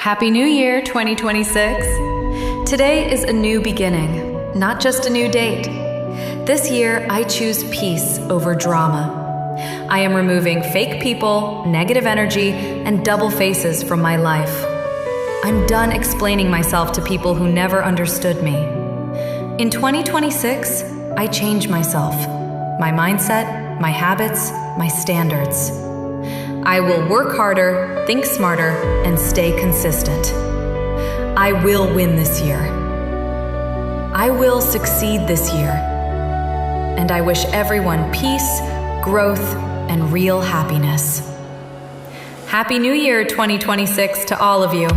Happy New Year 2026! Today is a new beginning, not just a new date. This year, I choose peace over drama. I am removing fake people, negative energy, and double faces from my life. I'm done explaining myself to people who never understood me. In 2026, I change myself, my mindset, my habits, my standards. I will work harder, think smarter, and stay consistent. I will win this year. I will succeed this year. And I wish everyone peace, growth, and real happiness. Happy New Year 2026 to all of you.